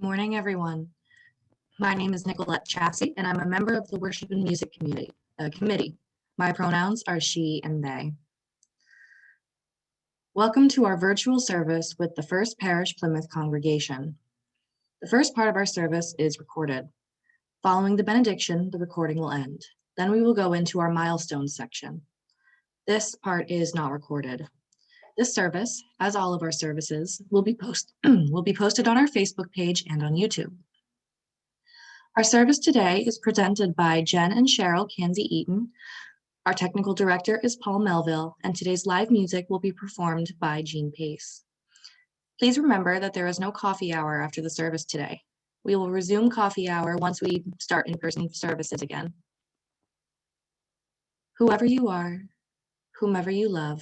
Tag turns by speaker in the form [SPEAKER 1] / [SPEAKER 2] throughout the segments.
[SPEAKER 1] Morning, everyone. My name is Nicolette Chasse, and I'm a member of the Worship and Music Committee. My pronouns are she and they. Welcome to our virtual service with the First Parish Plymouth congregation. The first part of our service is recorded. Following the benediction, the recording will end. Then we will go into our milestones section. This part is not recorded. This service, as all of our services, will be posted on our Facebook page and on YouTube. Our service today is presented by Jenn and Cheryl Eaton. Our technical director is Paul Melville, and today's live music will be performed by Jean Pace. Please remember that there is no coffee hour after the service today. We will resume coffee hour once we start in-person services again. Whoever you are, whomever you love,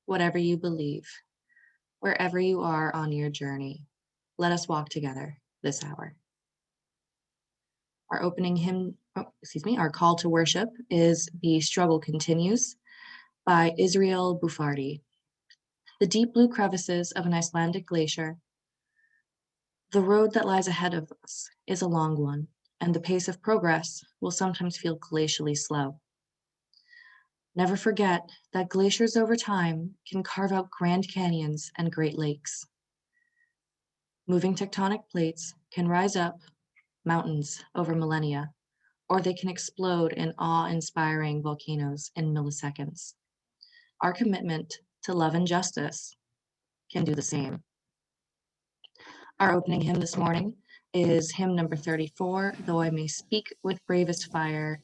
[SPEAKER 1] whatever you believe, wherever you are on your journey, let us walk together this hour. Our opening hymn, our call to worship is The Struggle Continues by Israel Buffardi. The deep blue crevices of an Icelandic glacier. The road that lies ahead of us is a long one, and the pace of progress will sometimes feel glacially slow. Never forget that glaciers over time can carve out grand canyons and great lakes. Moving tectonic plates can rise up mountains over millennia, or they can explode in awe-inspiring volcanoes in milliseconds. Our commitment to love and justice can do the same. Our opening hymn this morning is hymn number 34, Though I May Speak with Bravest Fire.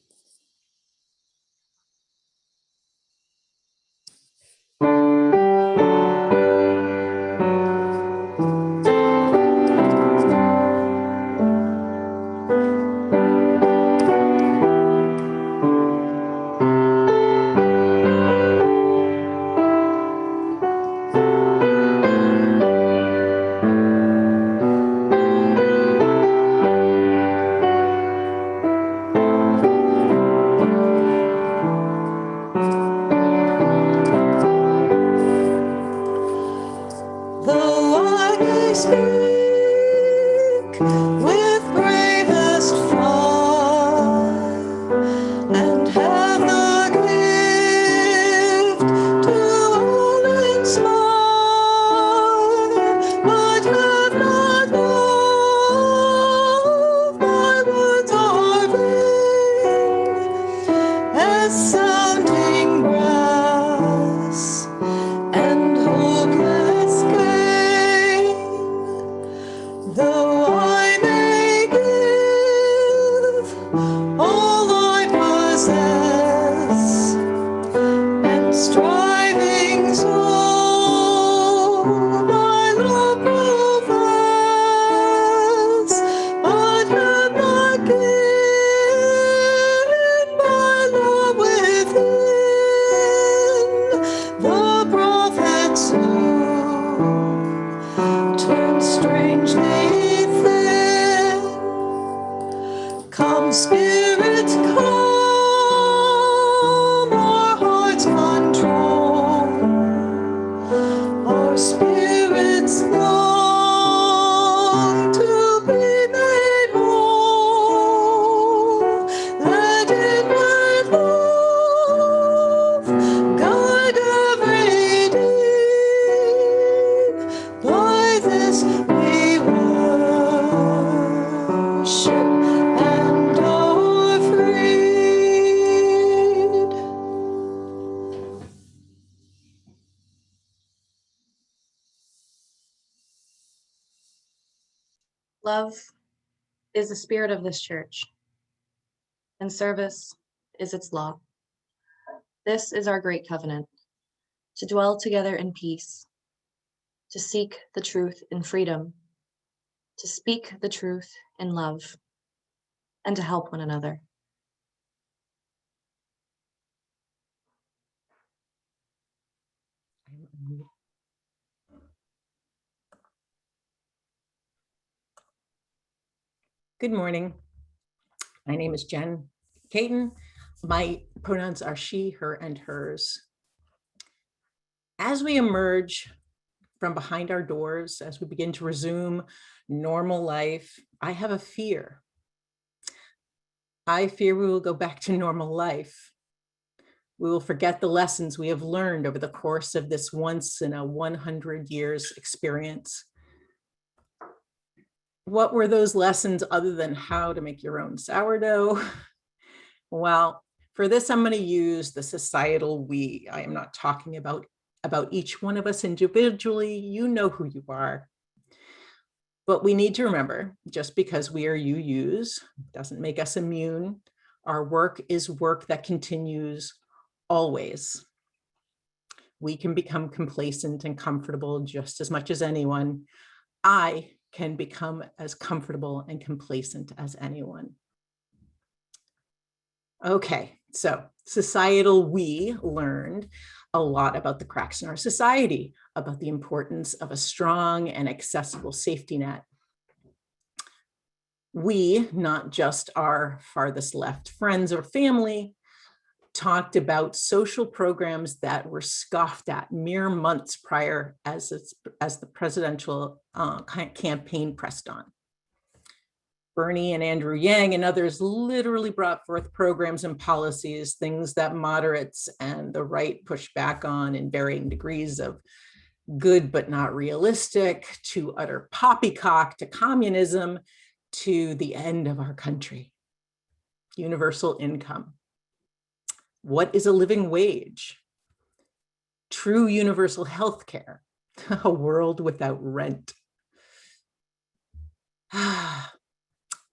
[SPEAKER 1] Love is the spirit of this church, and service is its law. This is our great covenant, to dwell together in peace, to seek the truth in freedom, to speak the truth in love, and to help one another.
[SPEAKER 2] Good morning. My name is Jenn Katon. My pronouns are she, her, and hers. As we emerge from behind our doors as we begin to resume normal life, I have a fear. I fear we will go back to normal life. We will forget the lessons we have learned over the course of this once in a 100 years experience. What were those lessons other than how to make your own sourdough? Well, for this, I'm going to use the societal we. I am not talking about each one of us individually. You know who you are. But we need to remember, just because we are UUs doesn't make us immune. Our work is work that continues always. We can become complacent and comfortable just as much as anyone. I can become as comfortable and complacent as anyone. Okay, so societal we learned a lot about the cracks in our society, about the importance of a strong and accessible safety net. We, not just our farthest left friends or family, talked about social programs that were scoffed at mere months prior as the presidential campaign pressed on. Bernie and Andrew Yang and others literally brought forth programs and policies, things that moderates and the right pushed back on in varying degrees of good but not realistic, to utter poppycock, to communism, to the end of our country. Universal income. What is a living wage? True universal health care. A world without rent.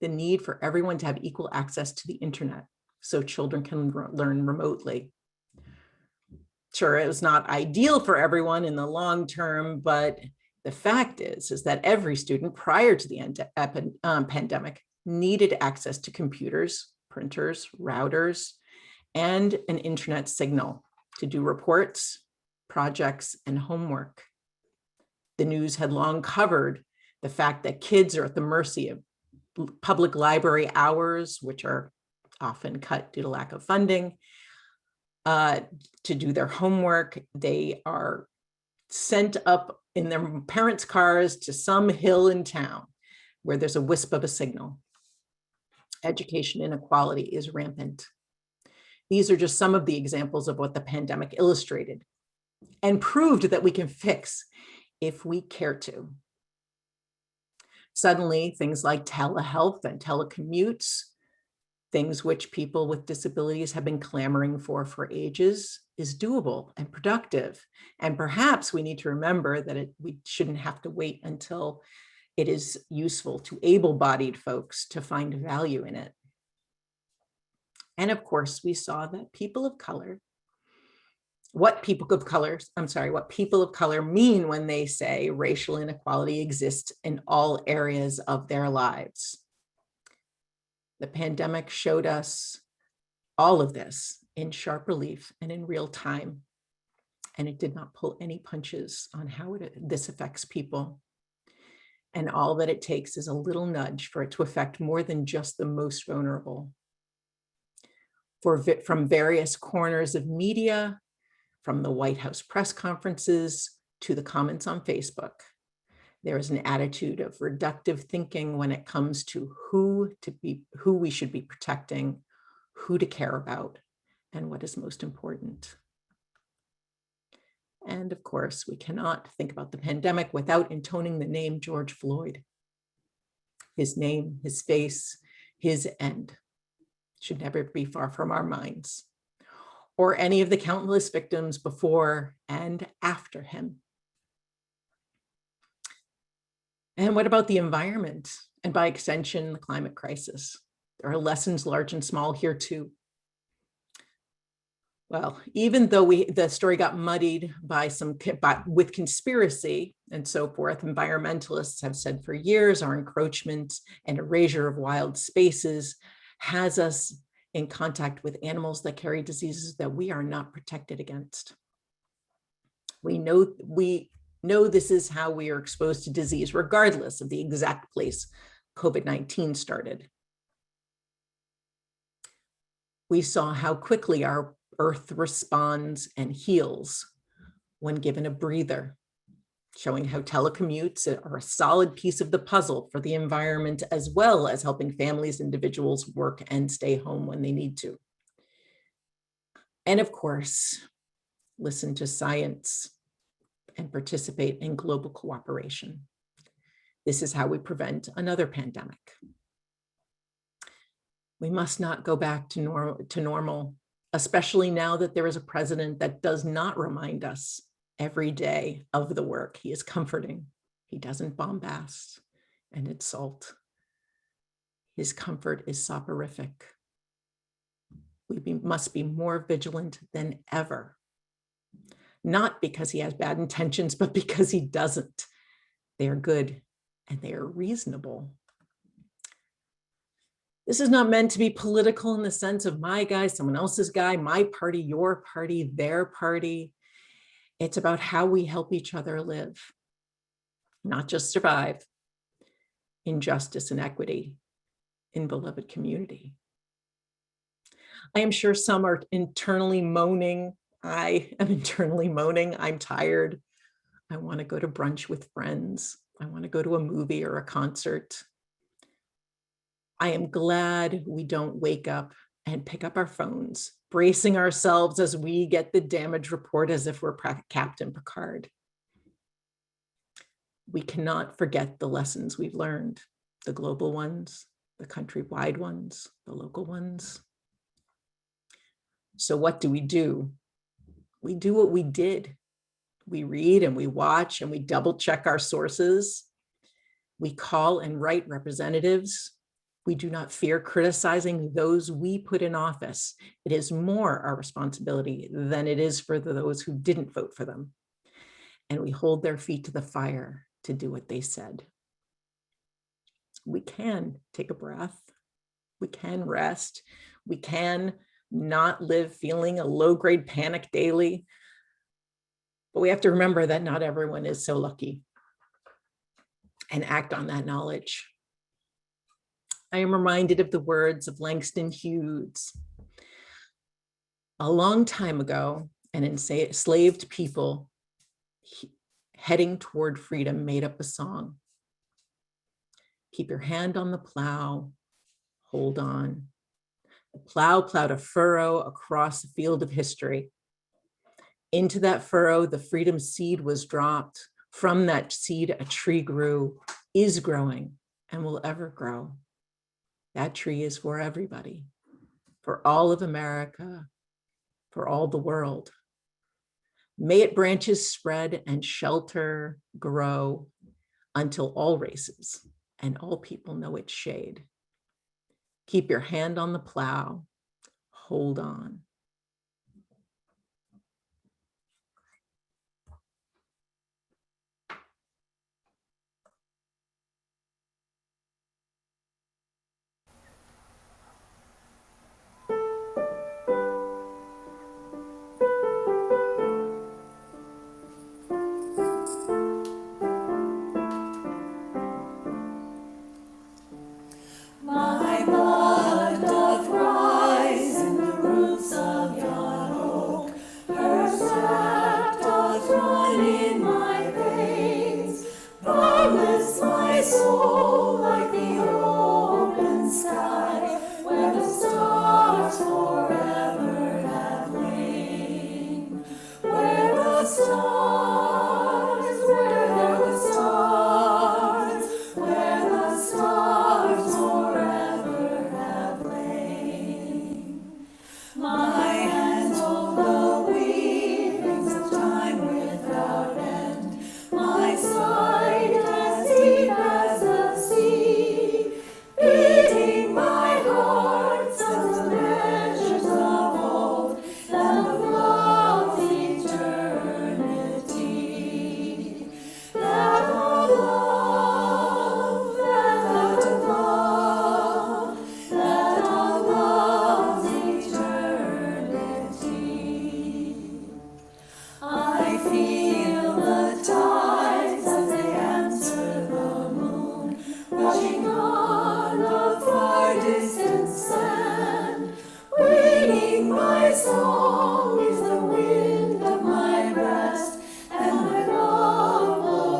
[SPEAKER 2] The need for everyone to have equal access to the internet so children can learn remotely. Sure, it was not ideal for everyone in the long term, but the fact is that every student prior to the pandemic needed access to computers, printers, routers, and an internet signal to do reports, projects, and homework. The news had long covered the fact that kids are at the mercy of public library hours, which are often cut due to lack of funding, to do their homework. They are sent up in their parents' cars to some hill in town where there's a wisp of a signal. Education inequality is rampant. These are just some of the examples of what the pandemic illustrated and proved that we can fix if we care to. Suddenly, things like telehealth and telecommutes, things which people with disabilities have been clamoring for ages, is doable and productive. And perhaps we need to remember that we shouldn't have to wait until it is useful to able-bodied folks to find value in it. And of course, we saw that what people of color mean when they say racial inequality exists in all areas of their lives. The pandemic showed us all of this in sharp relief and in real time. And it did not pull any punches on how this affects people. And all that it takes is a little nudge for it to affect more than just the most vulnerable. From various corners of media, from the White House press conferences to the comments on Facebook, there is an attitude of reductive thinking when it comes to who we should be protecting, who to care about, and what is most important. And of course, we cannot think about the pandemic without intoning the name George Floyd. His name, his face, his end should never be far from our minds, or any of the countless victims before and after him. And what about the environment? And by extension, the climate crisis? There are lessons large and small here too. Well, even though the story got muddied with conspiracy and so forth, environmentalists have said for years our encroachment and erasure of wild spaces has us in contact with animals that carry diseases that we are not protected against. We know this is how we are exposed to disease, regardless of the exact place COVID-19 started. We saw how quickly our Earth responds and heals when given a breather, showing how telecommutes are a solid piece of the puzzle for the environment, as well as helping families, individuals work and stay home when they need to. And of course, listen to science and participate in global cooperation. This is how we prevent another pandemic. We must not go back to normal, especially now that there is a president that does not remind us every day of the work. He is comforting. He doesn't bombast and insult. His comfort is soporific. We must be more vigilant than ever. Not because he has bad intentions, but because he doesn't. They are good and they are reasonable. This is not meant to be political in the sense of my guy, someone else's guy, my party, your party, their party. It's about how we help each other live, not just survive, in justice and equity, in beloved community. I am sure some are internally moaning. I am internally moaning. I'm tired. I want to go to brunch with friends. I want to go to a movie or a concert. I am glad we don't wake up and pick up our phones, bracing ourselves as we get the damage report as if we're Captain Picard. We cannot forget the lessons we've learned, the global ones, the countrywide ones, the local ones. So what do? We do what we did. We read and we watch and we double check our sources. We call and write representatives. We do not fear criticizing those we put in office. It is more our responsibility than it is for those who didn't vote for them. And we hold their feet to the fire to do what they said. We can take a breath. We can rest. We can not live feeling a low-grade panic daily. But we have to remember that not everyone is so lucky, and act on that knowledge. I am reminded of the words of Langston Hughes. A long time ago, an enslaved people heading toward freedom made up a song. Keep your hand on the plow, hold on. The plow plowed a furrow across the field of history. Into that furrow, the freedom seed was dropped. From that seed, a tree grew, is growing, and will ever grow. That tree is for everybody, for all of America, for all the world. May its branches spread and shelter grow until all races and all people know its shade. Keep your hand on the plow, hold on.
[SPEAKER 3] My blood doth rise in the roots of yon oak. Her sap doth run in my veins. Boundless my soul like the open sky, where the stars forever have lain. Where the stars, where the stars, where the stars forever have lain. My hands hold the weavings of time without end. My side as deep as the sea, beating my heart sounds the measures of old, land of love's eternity. Land of love, land of love, land of love's eternity. I feel the tides as they answer the moon, rushing on a far distant sand. Winging my song is the wind of my breast, and my love will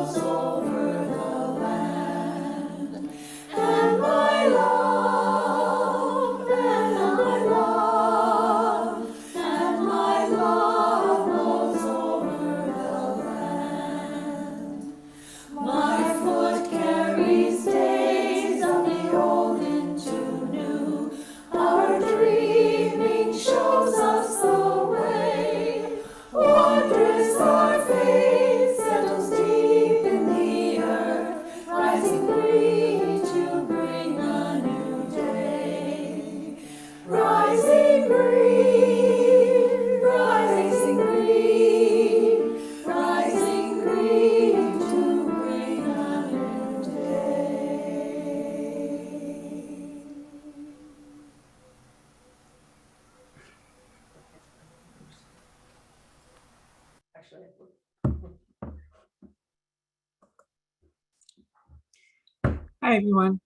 [SPEAKER 4] Hi, everyone.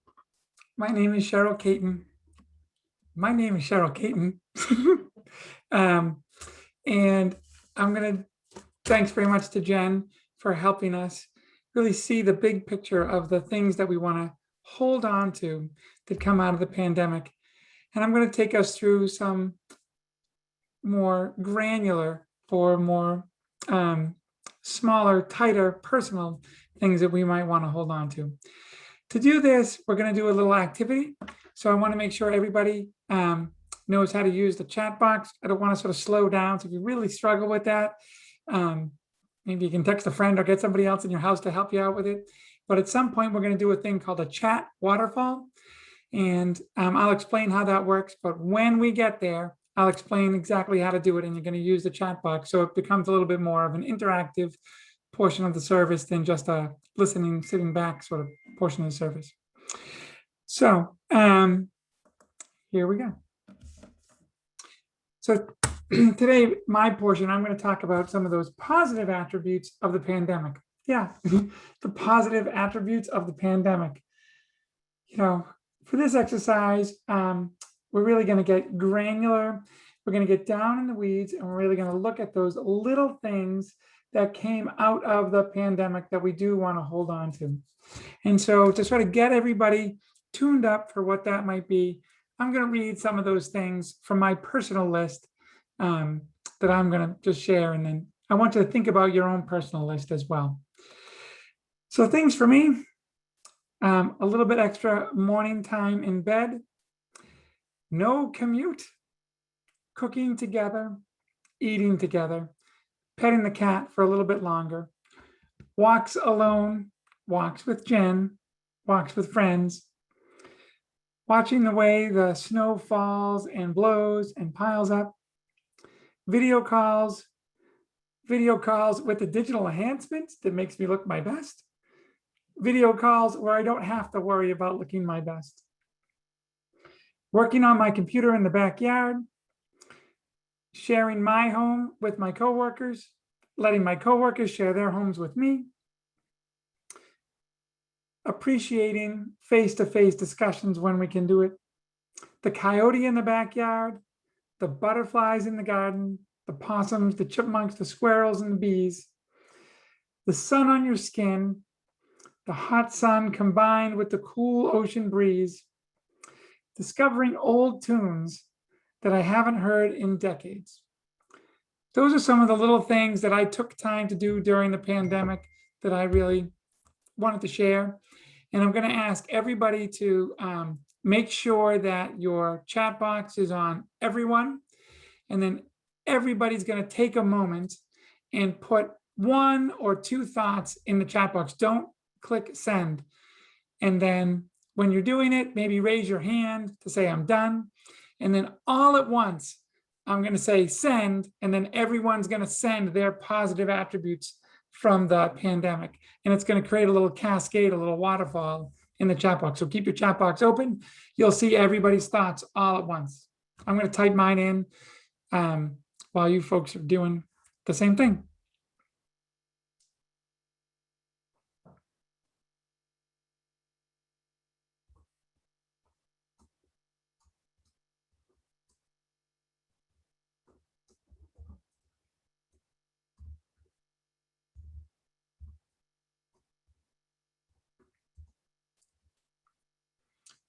[SPEAKER 4] My name is Cheryl Katon. My name is Cheryl Katon. Um, and I'm going to, thanks very much to Jen for helping us really see the big picture of the things that we want to hold on to that come out of the pandemic. And I'm going to take us through some more granular or more smaller, tighter, personal things that we might want to hold on to. To do this, we're going to do a little activity. So I want to make sure everybody knows how to use the chat box. I don't want to sort of slow down. So if you really struggle with that, maybe you can text a friend or get somebody else in your house to help you out with it. But at some point, we're going to do a thing called a chat waterfall. And I'll explain how that works. But when we get there, I'll explain exactly how to do it. And you're going to use the chat box. So it becomes a little bit more of an interactive portion of the service than just a listening, sitting back sort of portion of the service. So here we go. So today, my portion, I'm going to talk about some of those positive attributes of the pandemic. Yeah, the positive attributes of the pandemic. You know, for this exercise, we're really going to get granular. We're going to get down in the weeds, and we're really going to look at those little things that came out of the pandemic that we do want to hold on to. And so to sort of get everybody tuned up for what that might be, I'm going to read some of those things from my personal list that I'm going to just share. And then I want you to think about your own personal list as well. So things for me, a little bit extra morning time in bed, no commute, cooking together, eating together, petting the cat for a little bit longer, walks alone, walks with Jen, walks with friends, watching the way the snow falls and blows and piles up, video calls with the digital enhancements that makes me look my best, video calls where I don't have to worry about looking my best, working on my computer in the backyard, sharing my home with my coworkers, letting my coworkers share their homes with me, appreciating face-to-face discussions when we can do it, the coyote in the backyard, the butterflies in the garden, the possums, the chipmunks, the squirrels, and the bees, the sun on your skin, the hot sun combined with the cool ocean breeze, discovering old tunes that I haven't heard in decades. Those are some of the little things that I took time to do during the pandemic that I really wanted to share. And I'm going to ask everybody to make sure that your chat box is on everyone. And then everybody's going to take a moment and put 1 or 2 thoughts in the chat box. Don't click send. And then when you're doing it, maybe raise your hand to say I'm done. And then all at once, I'm going to say send, and then everyone's going to send their positive attributes from the pandemic. And it's going to create a little cascade, a little waterfall in the chat box. So keep your chat box open. You'll see everybody's thoughts all at once. I'm going to type mine in while you folks are doing the same thing.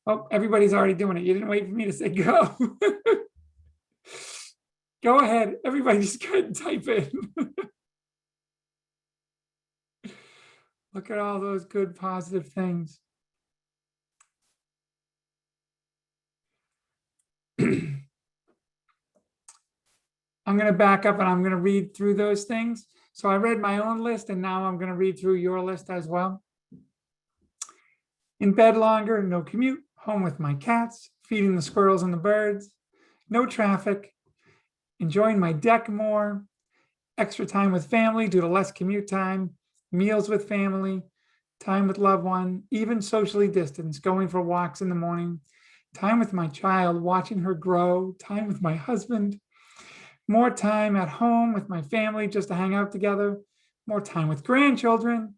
[SPEAKER 4] Oh, everybody's already doing it. You didn't wait for me to say go. Go ahead. Everybody just go ahead and type in. Look at all those good, positive things. I'm going to back up and I'm going to read through those things. So I read my own list and now I'm going to read through your list as well. In bed longer, no commute, home with my cats, feeding the squirrels and the birds, no traffic, enjoying my deck more, extra time with family due to less commute time, meals with family, time with loved one, even socially distanced, going for walks in the morning, time with my child, watching her grow, time with my husband, more time at home with my family just to hang out together, more time with grandchildren,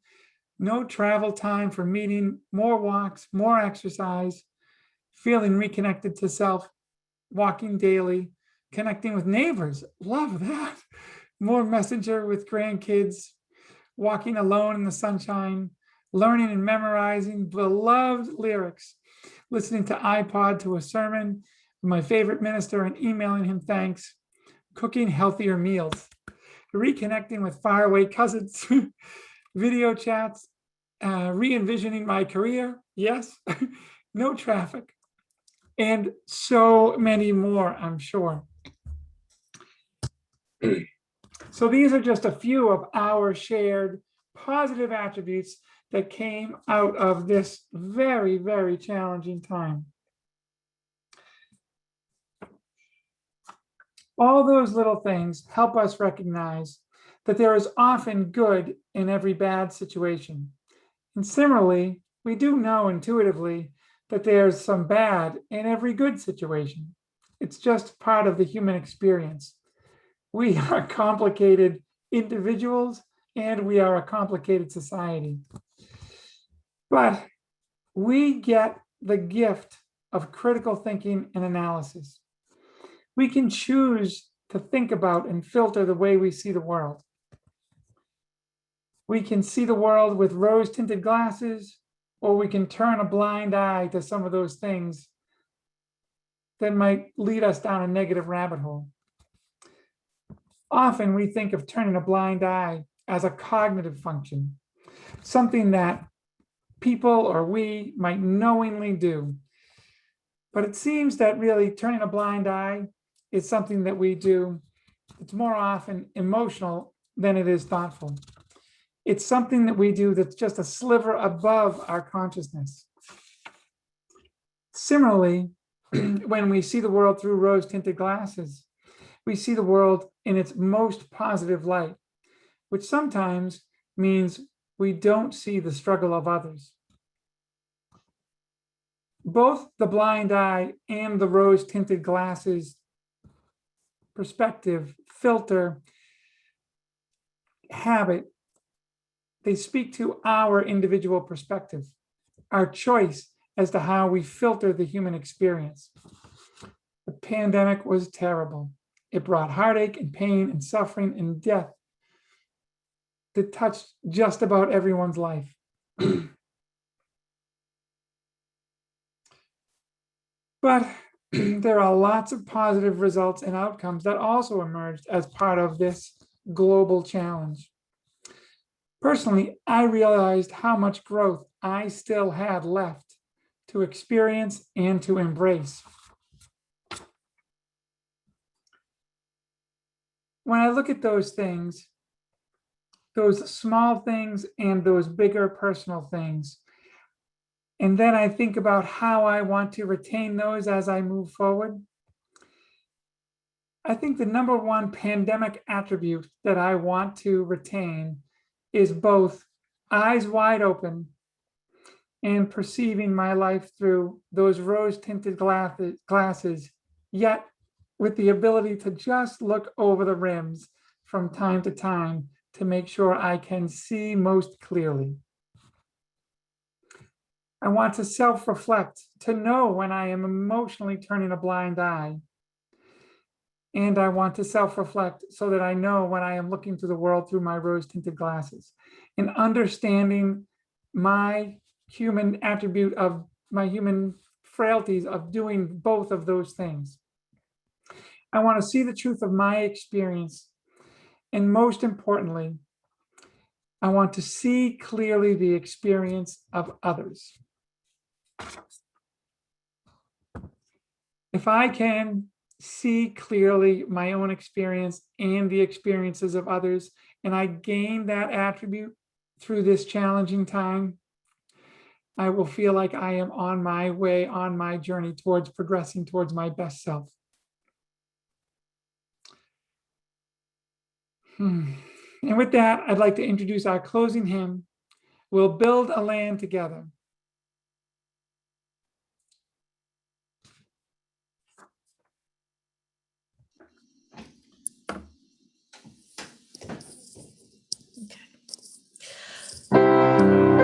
[SPEAKER 4] No travel time for meeting, more walks, more exercise, feeling reconnected to self, walking daily, connecting with neighbors. Love that. More messenger with grandkids, walking alone in the sunshine, learning and memorizing beloved lyrics, listening to iPod to a sermon, my favorite minister and emailing him thanks, cooking healthier meals, reconnecting with faraway cousins, video chats, re-envisioning my career, yes, no traffic, and so many more, I'm sure. So these are just a few of our shared positive attributes that came out of this very, very challenging time. All those little things help us recognize that there is often good in every bad situation. And similarly, we do know intuitively that there's some bad in every good situation. It's just part of the human experience. We are complicated individuals and we are a complicated society. But we get the gift of critical thinking and analysis. We can choose to think about and filter the way we see the world. We can see the world with rose-tinted glasses, or we can turn a blind eye to some of those things that might lead us down a negative rabbit hole. Often we think of turning a blind eye as a cognitive function, something that people or we might knowingly do. But it seems that really turning a blind eye is something that we do. It's more often emotional than it is thoughtful. It's something that we do that's just a sliver above our consciousness. Similarly, when we see the world through rose-tinted glasses, we see the world in its most positive light, which sometimes means we don't see the struggle of others. Both the blind eye and the rose-tinted glasses perspective, filter, habit, they speak to our individual perspective, our choice as to how we filter the human experience. The pandemic was terrible. It brought heartache and pain and suffering and death that touched just about everyone's life. But there are lots of positive results and outcomes that also emerged as part of this global challenge. Personally, I realized how much growth I still had left to experience and to embrace. When I look at those things, those small things and those bigger personal things, and then I think about how I want to retain those as I move forward, I think the number one pandemic attribute that I want to retain is both eyes wide open and perceiving my life through those rose-tinted glasses, yet with the ability to just look over the rims from time to time to make sure I can see most clearly. I want to self-reflect, to know when I am emotionally turning a blind eye. And I want to self-reflect so that I know when I am looking through the world through my rose-tinted glasses and understanding my human attribute of my human frailties of doing both of those things. I want to see the truth of my experience. And most importantly, I want to see clearly the experience of others. If I can see clearly my own experience and the experiences of others, and I gain that attribute through this challenging time, I will feel like I am on my way, on my journey towards progressing towards my best self. And with that, I'd like to introduce our closing hymn, We'll Build a Land Together.
[SPEAKER 3] Okay.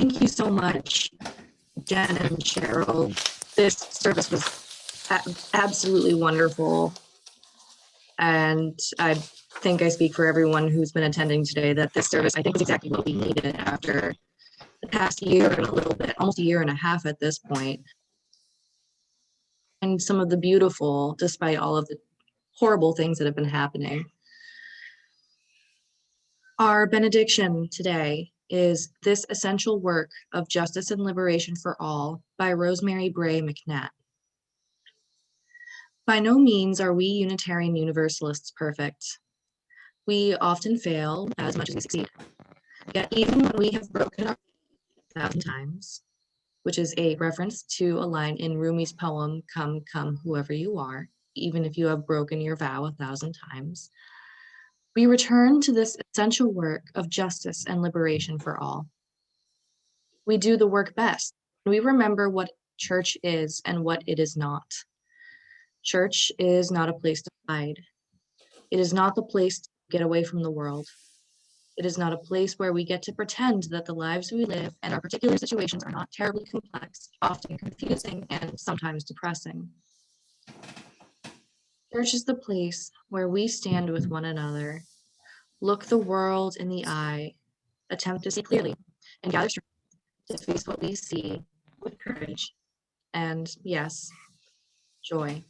[SPEAKER 1] Thank you so much, Jenn and Cheryl. This service was absolutely wonderful. And I think I speak for everyone who's been attending today that this service, I think, was exactly what we needed after the past year and a little bit, almost a year and a half at this point. And some of the beautiful, despite all of the horrible things that have been happening. Our benediction today is This Essential Work of Justice and Liberation for All by Rosemary Bray McNatt. By no means are we Unitarian Universalists perfect. We often fail as much as we succeed. Yet even when we have broken our 1,000 times, which is a reference to a line in Rumi's poem, Come, Come, Whoever You Are, even if you have broken your vow 1,000 times, we return to this essential work of justice and liberation for all. We do the work best. We remember what church is and what it is not. Church is not a place to hide. It is not the place to get away from the world. It is not a place where we get to pretend that the lives we live and our particular situations are not terribly complex, often confusing, and sometimes depressing. Church is the place where we stand with one another, look the world in the eye, attempt to see clearly, and gather strength to face what we see with courage and, yes, joy.